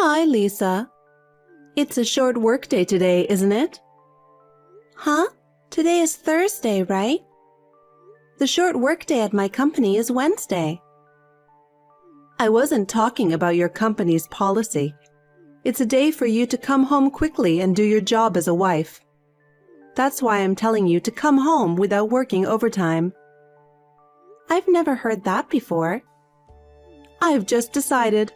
Hi, Lisa. It's a short workday today, isn't it? Huh? Today is Thursday, right? The short workday at my company is Wednesday. I wasn't talking about your company's policy. It's a day for you to come home quickly and do your job as a wife. That's why I'm telling you to come home without working overtime. I've never heard that before. I've just decided.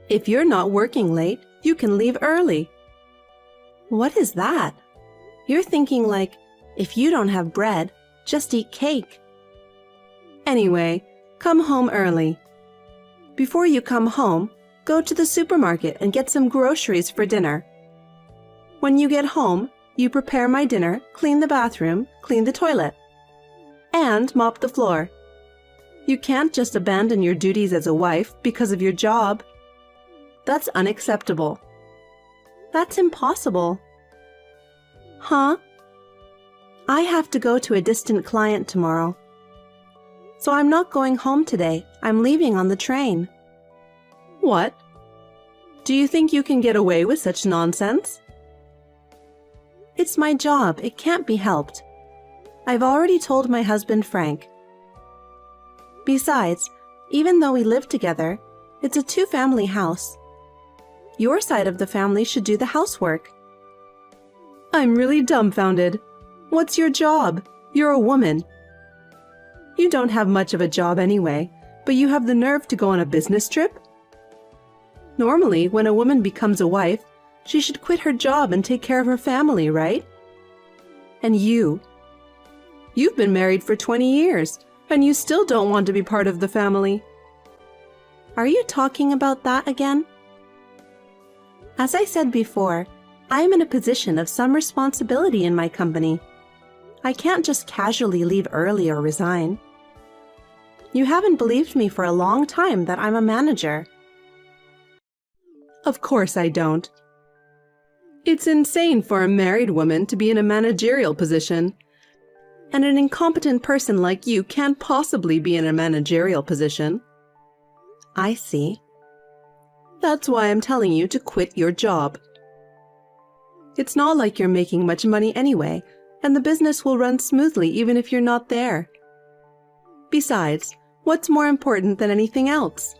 If you're not working late, you can leave early. What is that? You're thinking like, if you don't have bread, just eat cake. Anyway, come home early. Before you come home, go to the supermarket and get some groceries for dinner. When you get home, you prepare my dinner, clean the bathroom, clean the toilet, and mop the floor. You can't just abandon your duties as a wife because of your job. That's unacceptable. That's impossible. Huh? I have to go to a distant client tomorrow. So I'm not going home today. I'm leaving on the train. What? Do you think you can get away with such nonsense? It's my job. It can't be helped. I've already told my husband Frank. Besides, even though we live together, it's a two-family house. Your side of the family should do the housework. I'm really dumbfounded. What's your job? You're a woman. You don't have much of a job anyway, but you have the nerve to go on a business trip? Normally, when a woman becomes a wife, she should quit her job and take care of her family, right? And you've been married for 20 years, and you still don't want to be part of the family. Are you talking about that again? As I said before, I am in a position of some responsibility in my company. I can't just casually leave early or resign. You haven't believed me for a long time that I'm a manager. Of course I don't. It's insane for a married woman to be in a managerial position. And an incompetent person like you can't possibly be in a managerial position. I see. That's why I'm telling you to quit your job. It's not like you're making much money anyway, and the business will run smoothly even if you're not there. Besides, what's more important than anything else?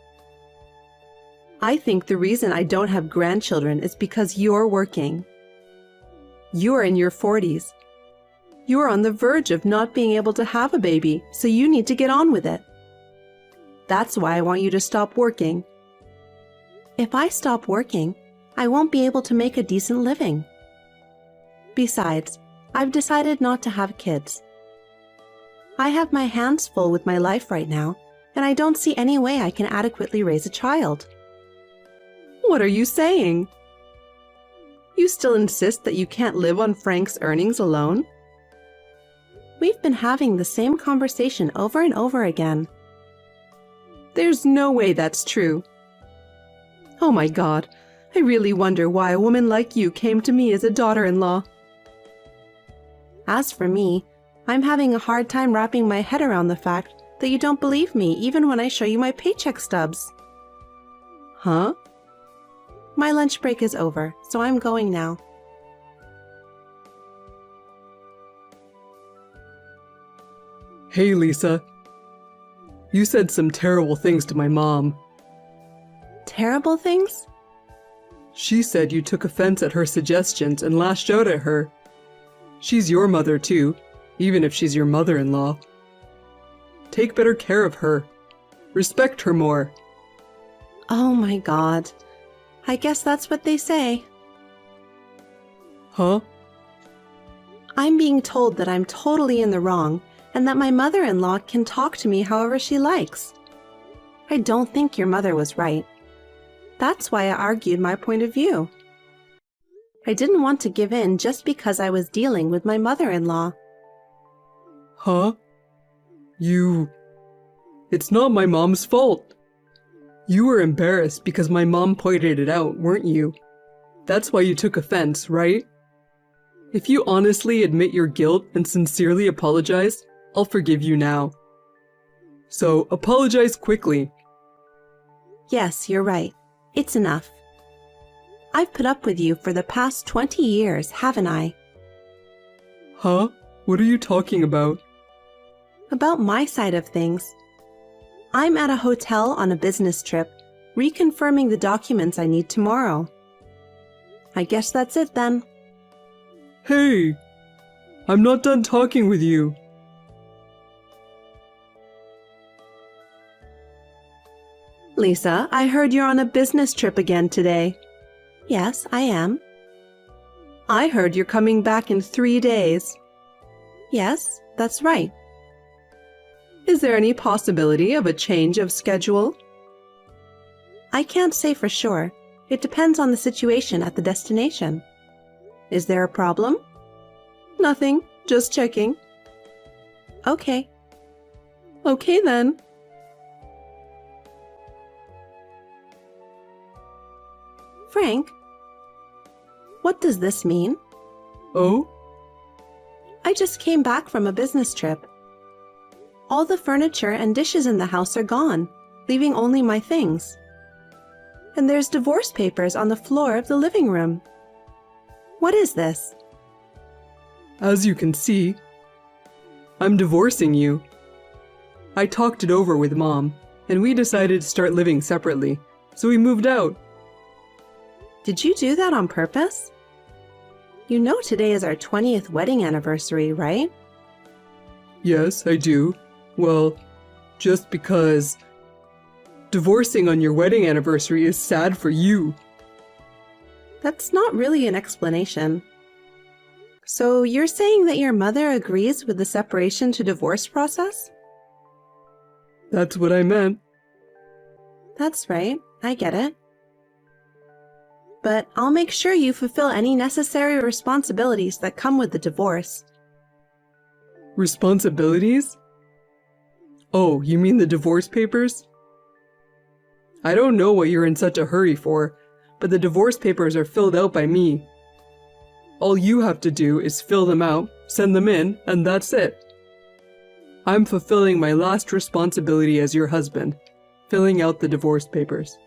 I think the reason I don't have grandchildren is because you're working. You're in your 40s. You're on the verge of not being able to have a baby, so you need to get on with it. That's why I want you to stop working. If I stop working, I won't be able to make a decent living. Besides, I've decided not to have kids. I have my hands full with my life right now, and I don't see any way I can adequately raise a child. What are you saying? You still insist that you can't live on Frank's earnings alone? We've been having the same conversation over and over again. There's no way that's true. Oh my God, I really wonder why a woman like you came to me as a daughter-in-law. As for me, I'm having a hard time wrapping my head around the fact that you don't believe me even when I show you my paycheck stubs. Huh? My lunch break is over, so I'm going now. Hey, Lisa. You said some terrible things to my mom. Terrible things? She said you took offense at her suggestions and lashed out at her. She's your mother too, even if she's your mother-in-law. Take better care of her. Respect her more. Oh my God. I guess that's what they say. Huh? I'm being told that I'm totally in the wrong and that my mother-in-law can talk to me however she likes. I don't think your mother was right. That's why I argued my point of view. I didn't want to give in just because I was dealing with my mother-in-law. Huh? It's not my mom's fault. You were embarrassed because my mom pointed it out, weren't you? That's why you took offense, right? If you honestly admit your guilt and sincerely apologize, I'll forgive you now. So apologize quickly. Yes, you're right. It's enough. I've put up with you for the past 20 years, haven't I? Huh? What are you talking about? About my side of things. I'm at a hotel on a business trip, reconfirming the documents I need tomorrow. I guess that's it then. Hey! I'm not done talking with you. Lisa, I heard you're on a business trip again today. Yes, I am. I heard you're coming back in 3 days. Yes, that's right. Is there any possibility of a change of schedule? I can't say for sure. It depends on the situation at the destination. Is there a problem? Nothing, just checking. Okay. Okay then. Frank, what does this mean? Oh? I just came back from a business trip. All the furniture and dishes in the house are gone, leaving only my things. And there's divorce papers on the floor of the living room. What is this? As you can see, I'm divorcing you. I talked it over with Mom, and we decided to start living separately, so we moved out. Did you do that on purpose? You know today is our 20th wedding anniversary, right? Yes, I do. Well, just because divorcing on your wedding anniversary is sad for you. That's not really an explanation. So you're saying that your mother agrees with the separation to divorce process? That's what I meant. That's right, I get it. But I'll make sure you fulfill any necessary responsibilities that come with the divorce. Responsibilities? Oh, you mean the divorce papers? I don't know what you're in such a hurry for, but the divorce papers are filled out by me. All you have to do is fill them out, send them in, and that's it. I'm fulfilling my last responsibility as your husband, filling out the divorce papers.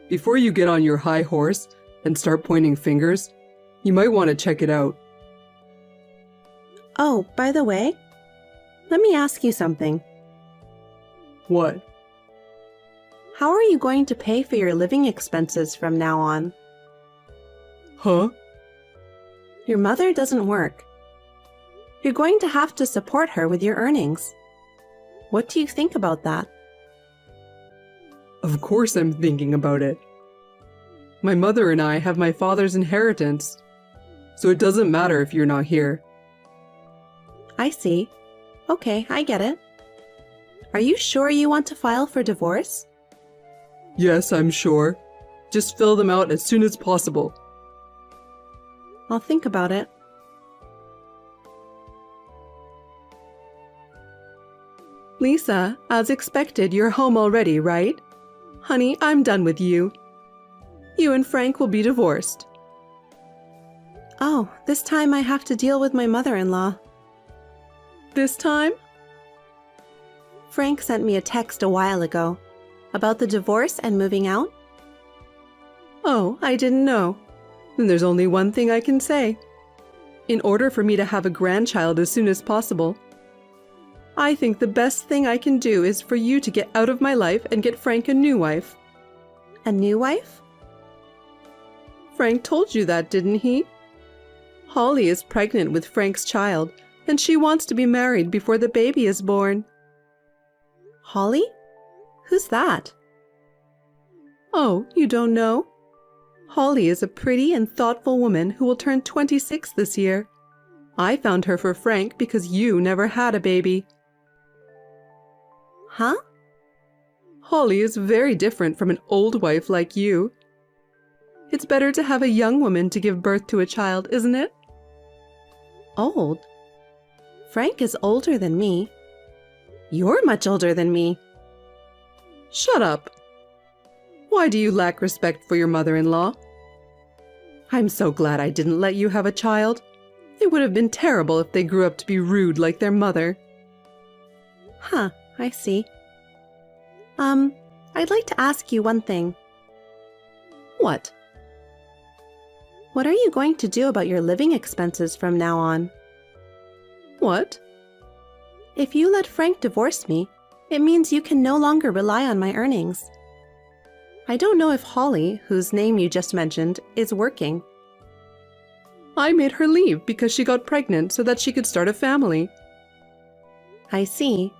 Before you get on your high horse and start pointing fingers, you might want to check it out. Oh, by the way, let me ask you something. What? How are you going to pay for your living expenses from now on? Huh? Your mother doesn't work. You're going to have to support her with your earnings. What do you think about that? Of course I'm thinking about it. My mother and I have my father's inheritance, so it doesn't matter if you're not here. I see. Okay, I get it. Are you sure you want to file for divorce? Yes, I'm sure. Just fill them out as soon as possible. I'll think about it. Lisa, as expected, you're home already, right? Honey, I'm done with you. You and Frank will be divorced. Oh, this time I have to deal with my mother-in-law. This time? Frank sent me a text a while ago about the divorce and moving out. Oh, I didn't know. Then there's only one thing I can say. In order for me to have a grandchild as soon as possible, I think the best thing I can do is for you to get out of my life and get Frank a new wife. A new wife? Frank told you that, didn't he? Holly is pregnant with Frank's child, and she wants to be married before the baby is born. Holly? Who's that? Oh, you don't know? Holly is a pretty and thoughtful woman who will turn 26 this year. I found her for Frank because you never had a baby. Huh? Holly is very different from an old wife like you. It's better to have a young woman to give birth to a child, isn't it? Old? Frank is older than me. You're much older than me. Shut up. Why do you lack respect for your mother-in-law? I'm so glad I didn't let you have a child. It would have been terrible if they grew up to be rude like their mother. Huh, I see. I'd like to ask you one thing. What? What are you going to do about your living expenses from now on? What? If you let Frank divorce me, it means you can no longer rely on my earnings. I don't know if Holly, whose name you just mentioned, is working. I made her leave because she got pregnant so that she could start a family. I see.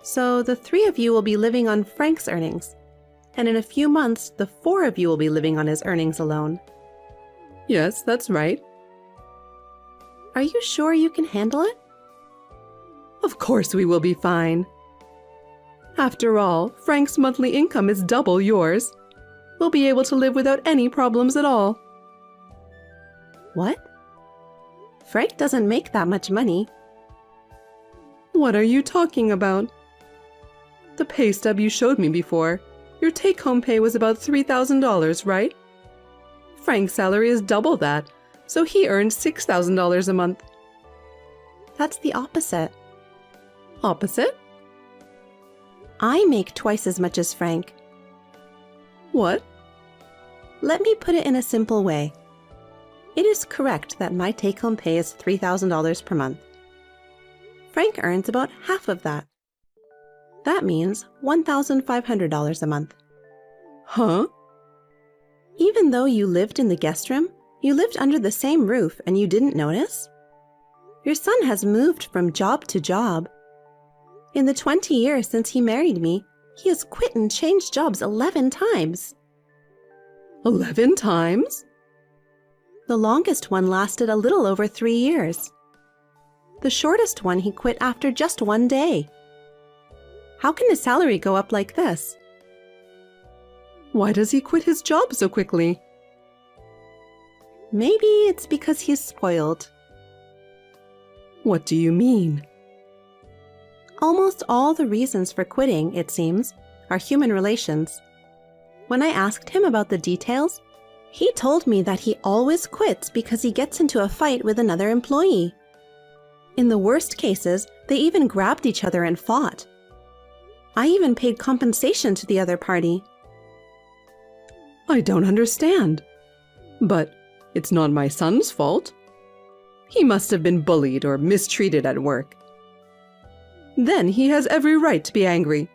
So the 3 of you will be living on Frank's earnings, and in a few months, the 4 of you will be living on his earnings alone. Yes, that's right. Are you sure you can handle it? Of course we will be fine. After all, Frank's monthly income is double yours. We'll be able to live without any problems at all. What? Frank doesn't make that much money. What are you talking about? The pay stub you showed me before. Your take-home pay was about $3,000, right? Frank's salary is double that, so he earns $6,000 a month. That's the opposite. Opposite? I make twice as much as Frank. What? Let me put it in a simple way. It is correct that my take-home pay is $3,000 per month. Frank earns about half of that. That means $1,500 a month. Huh? Even though you lived in the guest room, you lived under the same roof and you didn't notice? Your son has moved from job to job. In the 20 years since he married me, he has quit and changed jobs 11 times. 11 times? The longest one lasted a little over 3 years. The shortest one he quit after just 1 day. How can his salary go up like this? Why does he quit his job so quickly? Maybe it's because he's spoiled. What do you mean? Almost all the reasons for quitting, it seems, are human relations. When I asked him about the details, he told me that he always quits because he gets into a fight with another employee. In the worst cases, they even grabbed each other and fought. I even paid compensation to the other party. I don't understand. But it's not my son's fault. He must have been bullied or mistreated at work. Then he has every right to be angry.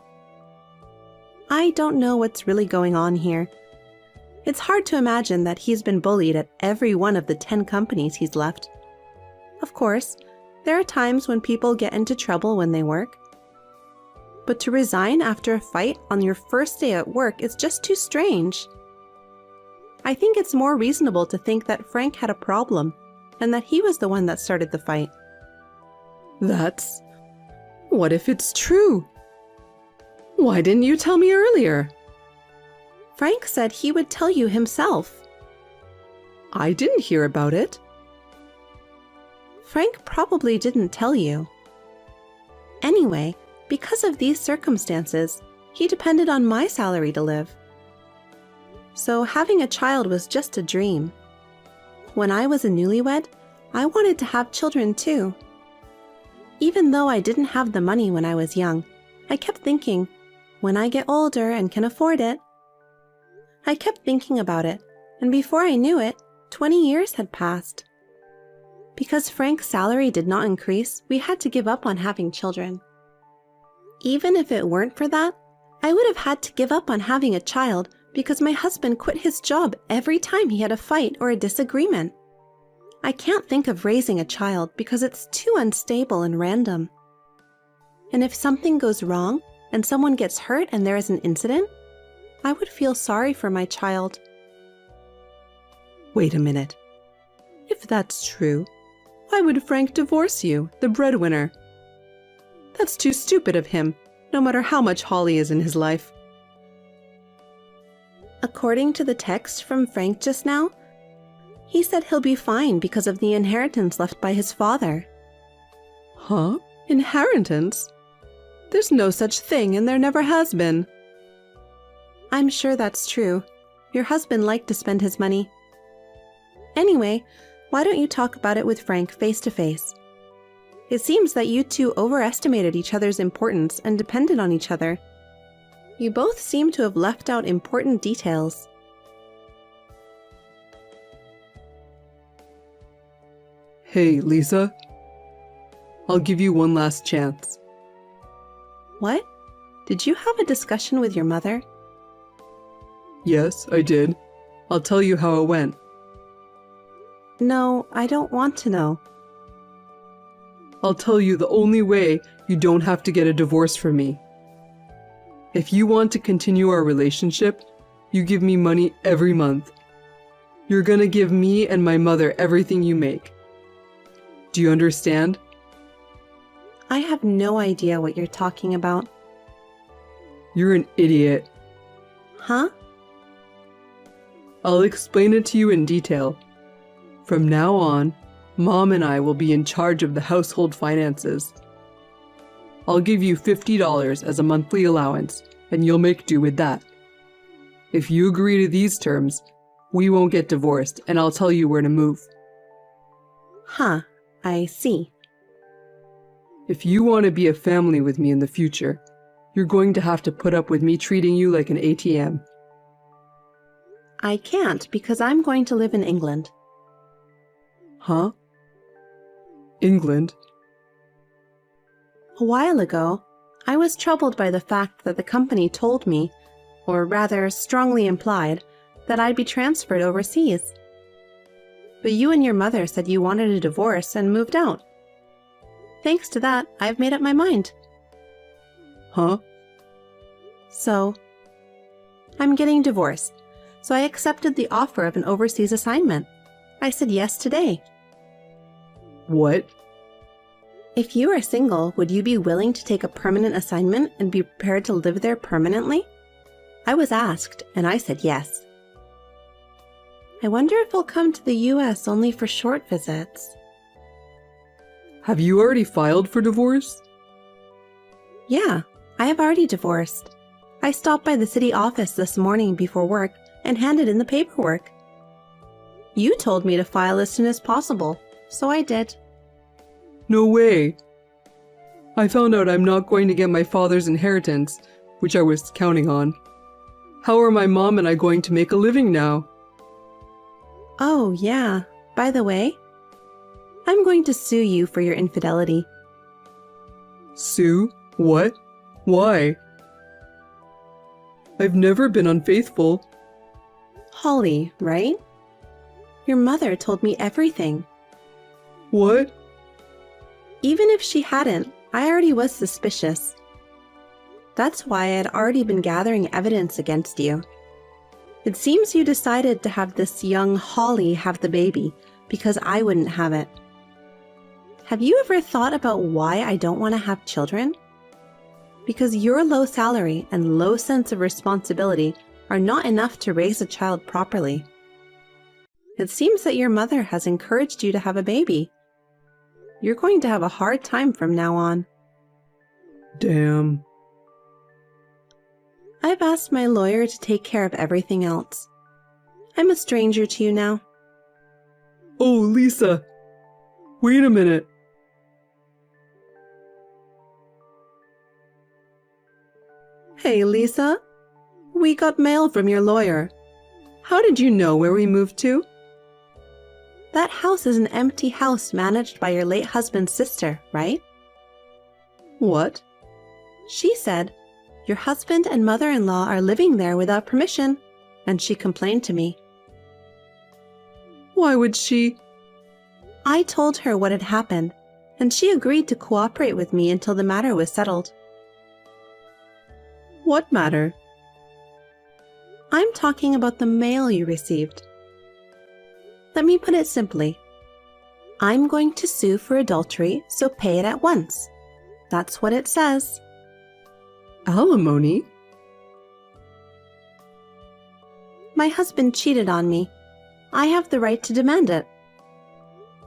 I don't know what's really going on here. It's hard to imagine that he's been bullied at every one of the 10 companies he's left. Of course, there are times when people get into trouble when they work. But to resign after a fight on your first day at work is just too strange. I think it's more reasonable to think that Frank had a problem and that he was the one that started the fight. What if it's true? Why didn't you tell me earlier? Frank said he would tell you himself. I didn't hear about it. Frank probably didn't tell you. Anyway, because of these circumstances, he depended on my salary to live. So having a child was just a dream. When I was a newlywed, I wanted to have children too. Even though I didn't have the money when I was young, I kept thinking, when I get older and can afford it. I kept thinking about it, and before I knew it, 20 years had passed. Because Frank's salary did not increase, we had to give up on having children. Even if it weren't for that, I would have had to give up on having a child because my husband quit his job every time he had a fight or a disagreement. I can't think of raising a child because it's too unstable and random. And if something goes wrong and someone gets hurt and there is an incident, I would feel sorry for my child. Wait a minute. If that's true, why would Frank divorce you, the breadwinner? That's too stupid of him, no matter how much Holly is in his life. According to the text from Frank just now, he said he'll be fine because of the inheritance left by his father. Huh? Inheritance? There's no such thing and there never has been. I'm sure that's true. Your husband liked to spend his money. Anyway, why don't you talk about it with Frank face to face? It seems that you two overestimated each other's importance and depended on each other. You both seem to have left out important details. Hey, Lisa. I'll give you one last chance. What? Did you have a discussion with your mother? Yes, I did. I'll tell you how it went. No, I don't want to know. I'll tell you the only way you don't have to get a divorce from me. If you want to continue our relationship, you give me money every month. You're gonna give me and my mother everything you make. Do you understand? I have no idea what you're talking about. You're an idiot. Huh? I'll explain it to you in detail. From now on, Mom and I will be in charge of the household finances. I'll give you $50 as a monthly allowance, and you'll make do with that. If you agree to these terms, we won't get divorced, and I'll tell you where to move. Huh, I see. If you want to be a family with me in the future, you're going to have to put up with me treating you like an ATM. I can't because I'm going to live in England. Huh? England? A while ago, I was troubled by the fact that the company told me, or rather strongly implied, that I'd be transferred overseas. But you and your mother said you wanted a divorce and moved out. Thanks to that, I've made up my mind. Huh? So, I'm getting divorced, so I accepted the offer of an overseas assignment. I said yes today. What? If you are single, would you be willing to take a permanent assignment and be prepared to live there permanently? I was asked, and I said yes. I wonder if I'll come to the US only for short visits. Have you already filed for divorce? Yeah, I have already divorced. I stopped by the city office this morning before work and handed in the paperwork. You told me to file as soon as possible, so I did. No way. I found out I'm not going to get my father's inheritance, which I was counting on. How are my mom and I going to make a living now? Oh, yeah. By the way, I'm going to sue you for your infidelity. Sue? What? Why? I've never been unfaithful. Holly, right? Your mother told me everything. What? Even if she hadn't, I already was suspicious. That's why I had already been gathering evidence against you. It seems you decided to have this young Holly have the baby because I wouldn't have it. Have you ever thought about why I don't want to have children? Because your low salary and low sense of responsibility are not enough to raise a child properly. It seems that your mother has encouraged you to have a baby. You're going to have a hard time from now on. Damn. I've asked my lawyer to take care of everything else. I'm a stranger to you now. Oh, Lisa. Wait a minute. Hey, Lisa. We got mail from your lawyer. How did you know where we moved to? That house is an empty house managed by your late husband's sister, right? What? She said, your husband and mother-in-law are living there without permission, and she complained to me. Why would she? I told her what had happened, and she agreed to cooperate with me until the matter was settled. What matter? I'm talking about the mail you received. Let me put it simply. I'm going to sue for adultery, so pay it at once. That's what it says. Alimony? My husband cheated on me. I have the right to demand it.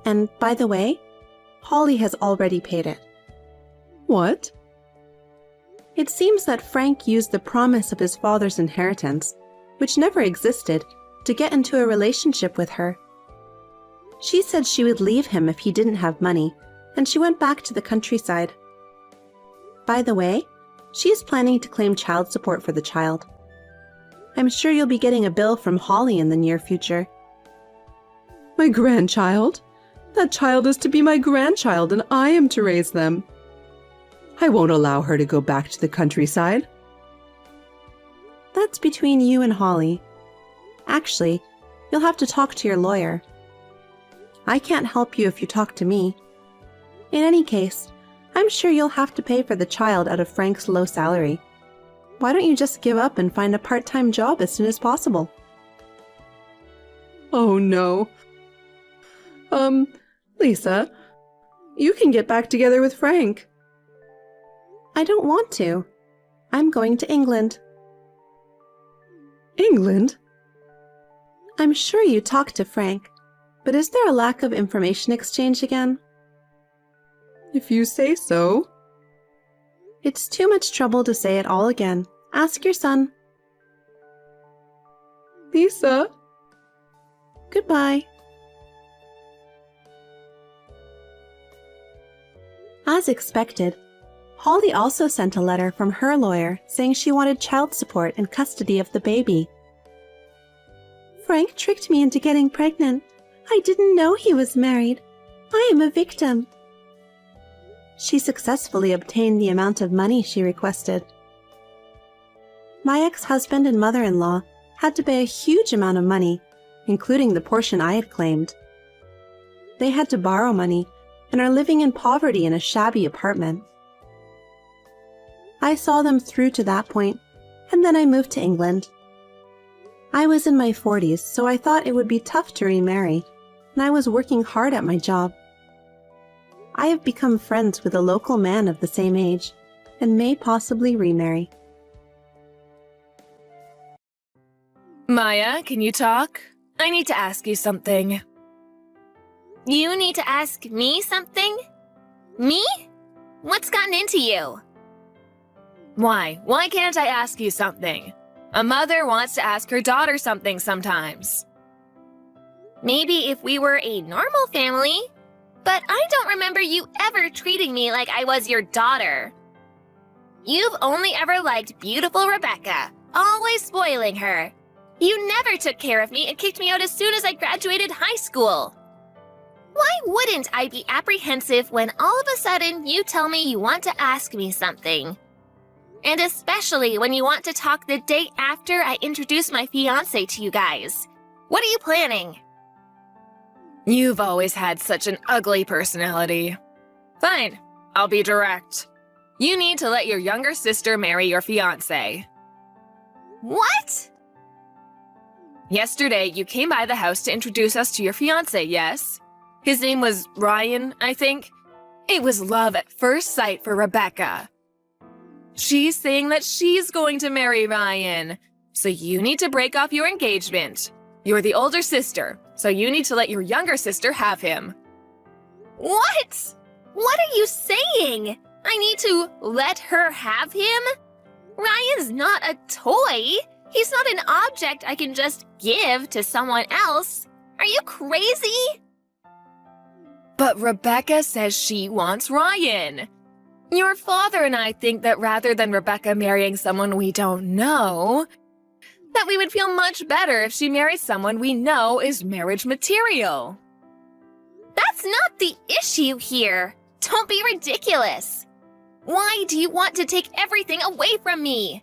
And by the way, Holly has already paid it. What? It seems that Frank used the promise of his father's inheritance, which never existed, to get into a relationship with her. She said she would leave him if he didn't have money, and she went back to the countryside. By the way, She is planning to claim child support for the child. I'm sure you'll be getting a bill from Holly in the near future. My grandchild? That child is to be my grandchild and I am to raise them. I won't allow her to go back to the countryside. That's between you and Holly. Actually, you'll have to talk to your lawyer. I can't help you if you talk to me. In any case, I'm sure you'll have to pay for the child out of Frank's low salary. Why don't you just give up and find a part-time job as soon as possible? Oh no. Lisa, you can get back together with Frank. I don't want to. I'm going to England. England? I'm sure you talked to Frank, but is there a lack of information exchange again? If you say so. It's too much trouble to say it all again. Ask your son. Lisa? Goodbye. As expected, Holly also sent a letter from her lawyer saying she wanted child support and custody of the baby. Frank tricked me into getting pregnant. I didn't know he was married. I am a victim. She successfully obtained the amount of money she requested. My ex-husband and mother-in-law had to pay a huge amount of money, including the portion I had claimed. They had to borrow money and are living in poverty in a shabby apartment. I saw them through to that point, and then I moved to England. I was in my 40s, so I thought it would be tough to remarry, and I was working hard at my job. I have become friends with a local man of the same age, and may possibly remarry. Maya, can you talk? I need to ask you something. You need to ask me something? Me? What's gotten into you? Why? Why can't I ask you something? A mother wants to ask her daughter something sometimes. Maybe if we were a normal family, but I don't remember you ever treating me like I was your daughter. You've only ever liked beautiful Rebecca, always spoiling her. You never took care of me and kicked me out as soon as I graduated high school. Why wouldn't I be apprehensive when all of a sudden you tell me you want to ask me something? And especially when you want to talk the day after I introduce my fiancé to you guys. What are you planning? You've always had such an ugly personality. Fine, I'll be direct. You need to let your younger sister marry your fiancé. What? Yesterday, you came by the house to introduce us to your fiancé, yes? His name was Ryan, I think. It was love at first sight for Rebecca. She's saying that she's going to marry Ryan, so you need to break off your engagement. You're the older sister, so you need to let your younger sister have him. What? What are you saying? I need to let her have him? Ryan's not a toy. He's not an object I can just give to someone else. Are you crazy? But Rebecca says she wants Ryan. Your father and I think that rather than Rebecca marrying someone we don't know, that we would feel much better if she marries someone we know is marriage material. That's not the issue here. Don't be ridiculous. Why do you want to take everything away from me?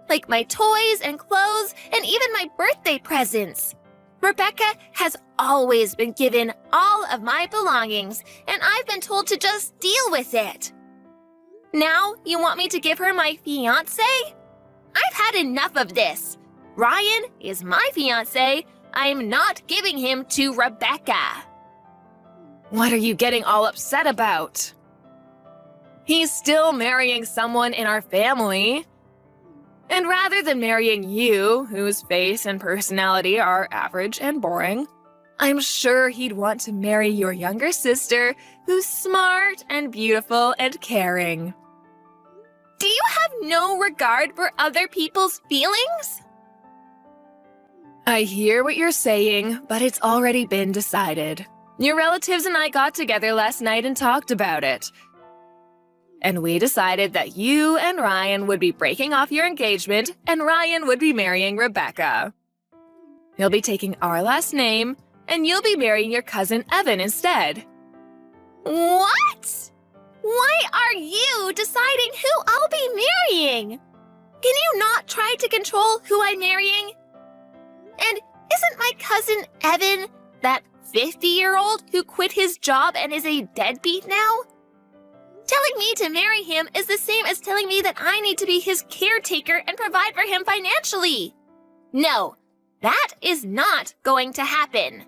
Like my toys and clothes and even my birthday presents. Rebecca has always been given all of my belongings, and I've been told to just deal with it. Now you want me to give her my fiancé? I've had enough of this. Ryan is my fiancé. I'm not giving him to Rebecca. What are you getting all upset about? He's still marrying someone in our family. And rather than marrying you, whose face and personality are average and boring, I'm sure he'd want to marry your younger sister, who's smart and beautiful and caring. Do you have no regard for other people's feelings? I hear what you're saying, but it's already been decided. Your relatives and I got together last night and talked about it. And we decided that you and Ryan would be breaking off your engagement and Ryan would be marrying Rebecca. He'll be taking our last name and you'll be marrying your cousin Evan instead. What? Why are you deciding who I'll be marrying? Can you not try to control who I'm marrying? And isn't my cousin Evan that 50-year-old who quit his job and is a deadbeat now? Telling me to marry him is the same as telling me that I need to be his caretaker and provide for him financially. No, that is not going to happen.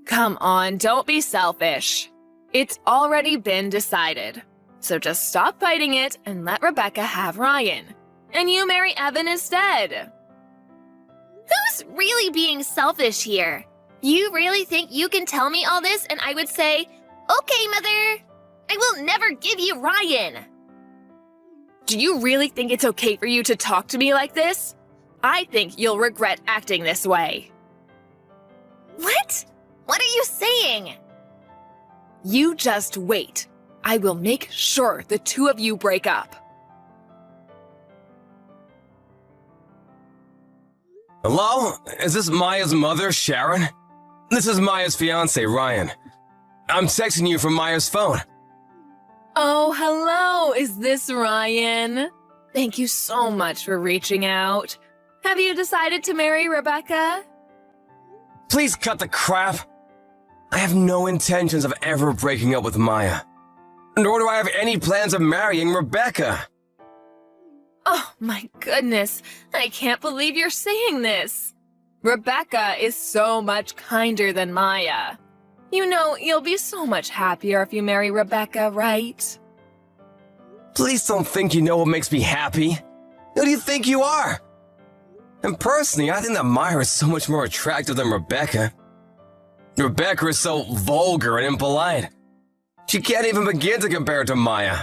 Come on, don't be selfish. It's already been decided. So just stop fighting it and let Rebecca have Ryan. And you marry Evan instead. Who's really being selfish here? You really think you can tell me all this and I would say, okay, Mother, I will never give you Ryan. Do you really think it's okay for you to talk to me like this? I think you'll regret acting this way. What? What are you saying? You just wait. I will make sure the two of you break up. Hello? Is this Maya's mother, Sharon? This is Maya's fiance, Ryan. I'm texting you from Maya's phone. Oh, hello. Is this Ryan? Thank you so much for reaching out. Have you decided to marry Rebecca? Please cut the crap. I have no intentions of ever breaking up with Maya. Nor do I have any plans of marrying Rebecca. Oh my goodness, I can't believe you're saying this. Rebecca is so much kinder than Maya. You know, you'll be so much happier if you marry Rebecca, right? Please don't think you know what makes me happy. Who do you think you are? And personally, I think that Maya is so much more attractive than Rebecca. Rebecca is so vulgar and impolite. She can't even begin to compare to Maya.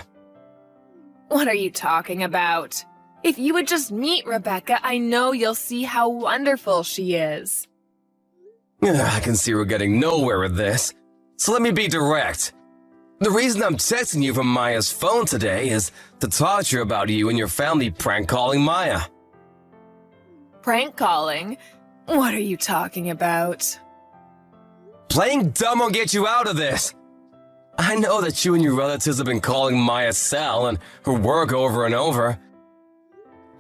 What are you talking about? If you would just meet Rebecca, I know you'll see how wonderful she is. I can see we're getting nowhere with this. So let me be direct. The reason I'm texting you from Maya's phone today is to talk to you about you and your family prank calling Maya. Prank calling? What are you talking about? Playing dumb will get you out of this. I know that you and your relatives have been calling Maya's cell and her work over and over.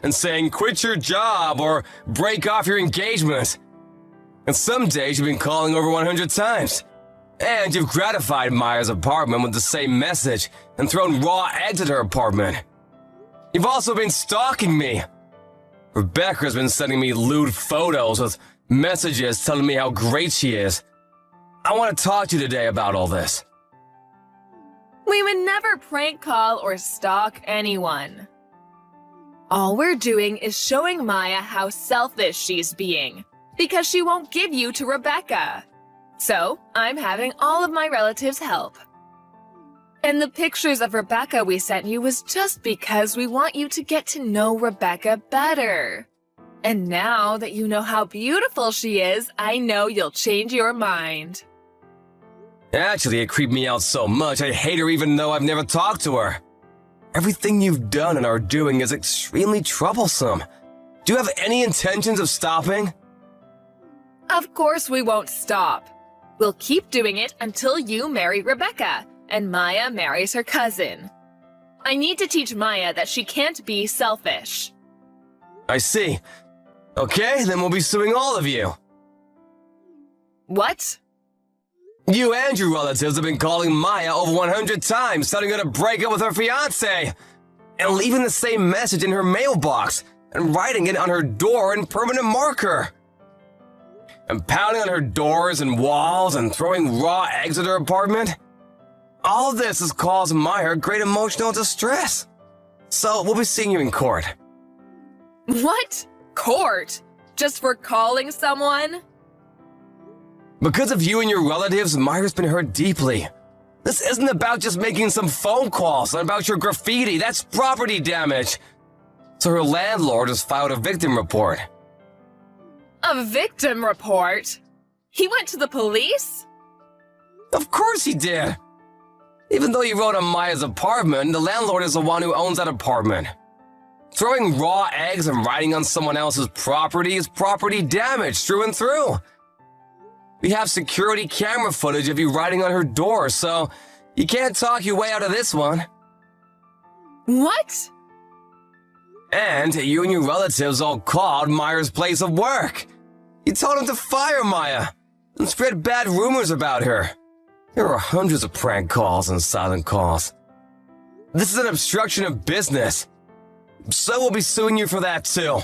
And saying quit your job or break off your engagement. And some days you've been calling over 100 times. And you've gratified Maya's apartment with the same message and thrown raw eggs at her apartment. You've also been stalking me. Rebecca's been sending me lewd photos with messages telling me how great she is. I want to talk to you today about all this. We would never prank call or stalk anyone. All we're doing is showing Maya how selfish she's being, because she won't give you to Rebecca. So, I'm having all of my relatives help. And the pictures of Rebecca we sent you was just because we want you to get to know Rebecca better. And now that you know how beautiful she is, I know you'll change your mind. Actually, it creeped me out so much I hate her even though I've never talked to her. Everything you've done and are doing is extremely troublesome. Do you have any intentions of stopping? Of course we won't stop. We'll keep doing it until you marry Rebecca and Maya marries her cousin. I need to teach Maya that she can't be selfish. I see. Okay, then we'll be suing all of you. What? You and your relatives have been calling Maya over 100 times, telling her to break up with her fiancé, and leaving the same message in her mailbox, and writing it on her door in permanent marker. And pounding on her doors and walls, and throwing raw eggs at her apartment. All this has caused Maya great emotional distress. So we'll be seeing you in court. What? Court? Just for calling someone? Because of you and your relatives, Maya's been hurt deeply. This isn't about just making some phone calls and about your graffiti. That's property damage. So her landlord has filed a victim report. A victim report? He went to the police? Of course he did. Even though you wrote on Maya's apartment, the landlord is the one who owns that apartment. Throwing raw eggs and riding on someone else's property is property damage through and through. We have security camera footage of you riding on her door, so you can't talk your way out of this one. What? And you and your relatives all called Maya's place of work. You told him to fire Maya and spread bad rumors about her. There are hundreds of prank calls and silent calls. This is an obstruction of business. So we'll be suing you for that too.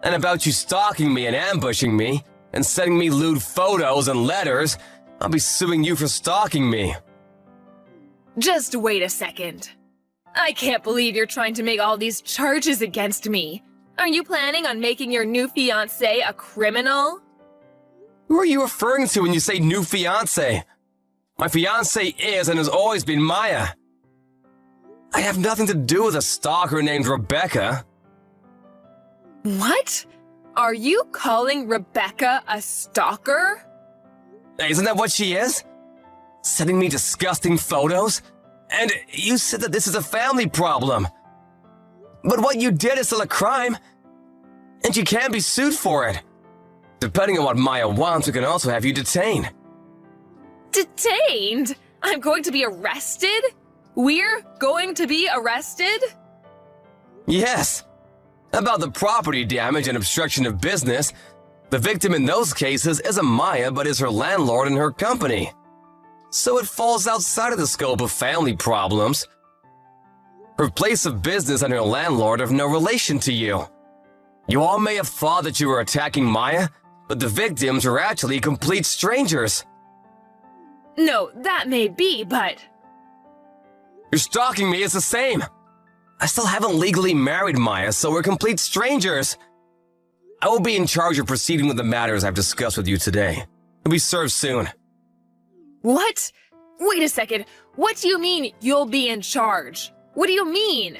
And about you stalking me and ambushing me and sending me lewd photos and letters, I'll be suing you for stalking me. Just wait a second. I can't believe you're trying to make all these charges against me. Are you planning on making your new fiancé a criminal? Who are you referring to when you say new fiancé? My fiancé is and has always been Maya. I have nothing to do with a stalker named Rebecca. What? Are you calling Rebecca a stalker? Isn't that what she is? Sending me disgusting photos? And you said that this is a family problem. But what you did is still a crime. And you can be sued for it. Depending on what Maya wants, we can also have you detained. Detained? I'm going to be arrested? We're going to be arrested? Yes. About the property damage and obstruction of business, the victim in those cases isn't Maya but is her landlord and her company. So it falls outside of the scope of family problems. Her place of business and her landlord have no relation to you. You all may have thought that you were attacking Maya, but the victims are actually complete strangers. No, that may be, but... You're stalking me is the same. I still haven't legally married Maya, so we're complete strangers. I will be in charge of proceeding with the matters I've discussed with you today. You'll be served soon. What? Wait a second. What do you mean you'll be in charge? What do you mean?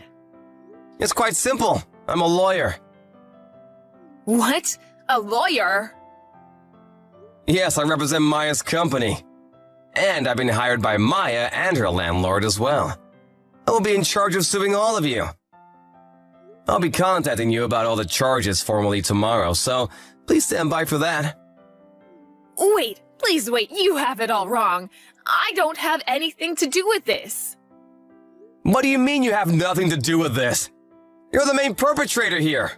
It's quite simple. I'm a lawyer. What? A lawyer? Yes, I represent Maya's company. And I've been hired by Maya and her landlord as well. I will be in charge of suing all of you. I'll be contacting you about all the charges formally tomorrow, so please stand by for that. Wait, please wait, you have it all wrong. I don't have anything to do with this. What do you mean you have nothing to do with this? You're the main perpetrator here.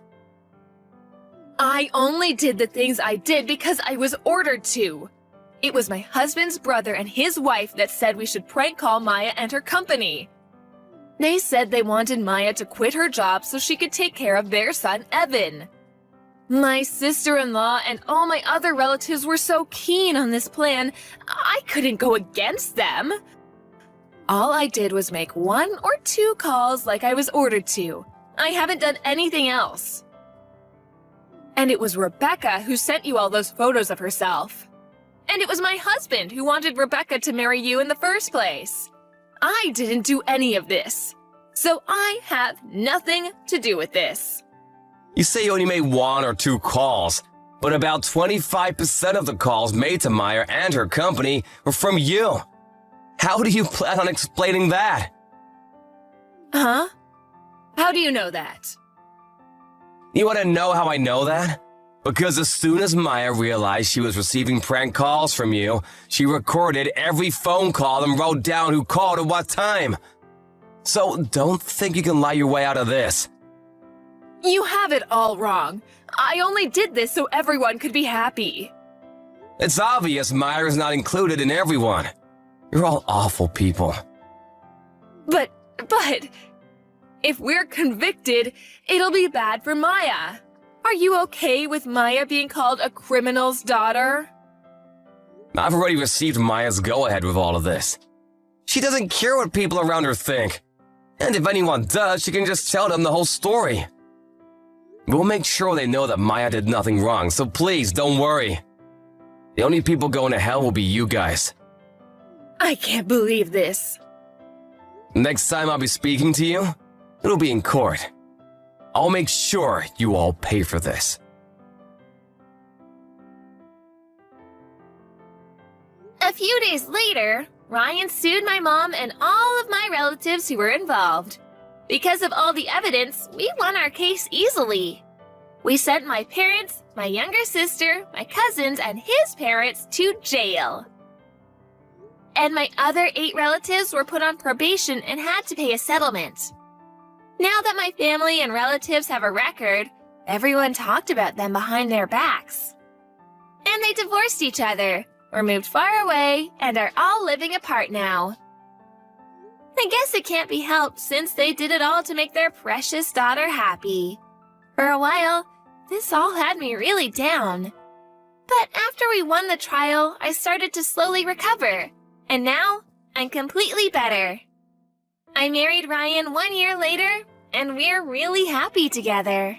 I only did the things I did because I was ordered to. It was my husband's brother and his wife that said we should prank call Maya and her company. They said they wanted Maya to quit her job so she could take care of their son, Evan. My sister-in-law and all my other relatives were so keen on this plan, I couldn't go against them. All I did was make 1 or 2 calls like I was ordered to. I haven't done anything else. And it was Rebecca who sent you all those photos of herself. And it was my husband who wanted Rebecca to marry you in the first place. I didn't do any of this. So I have nothing to do with this. You say you only made 1 or 2 calls, but about 25% of the calls made to Maya and her company were from you. How do you plan on explaining that? Huh? How do you know that? You want to know how I know that? Because as soon as Maya realized she was receiving prank calls from you, she recorded every phone call and wrote down who called at what time. So don't think you can lie your way out of this. You have it all wrong. I only did this so everyone could be happy. It's obvious Maya is not included in everyone. You're all awful people. But, if we're convicted, it'll be bad for Maya. Are you okay with Maya being called a criminal's daughter? I've already received Maya's go-ahead with all of this. She doesn't care what people around her think. And if anyone does, she can just tell them the whole story. We'll make sure they know that Maya did nothing wrong, so please don't worry. The only people going to hell will be you guys. I can't believe this. Next time I'll be speaking to you, it'll be in court. I'll make sure you all pay for this. A few days later, Ryan sued my mom and all of my relatives who were involved. Because of all the evidence, we won our case easily. We sent my parents, my younger sister, my cousins, and his parents to jail. And my other 8 relatives were put on probation and had to pay a settlement. Now that my family and relatives have a record, everyone talked about them behind their backs. And they divorced each other, or moved far away, and are all living apart now. I guess it can't be helped since they did it all to make their precious daughter happy. For a while, this all had me really down. But after we won the trial, I started to slowly recover. And now, I'm completely better. I married Ryan 1 year later, and we're really happy together.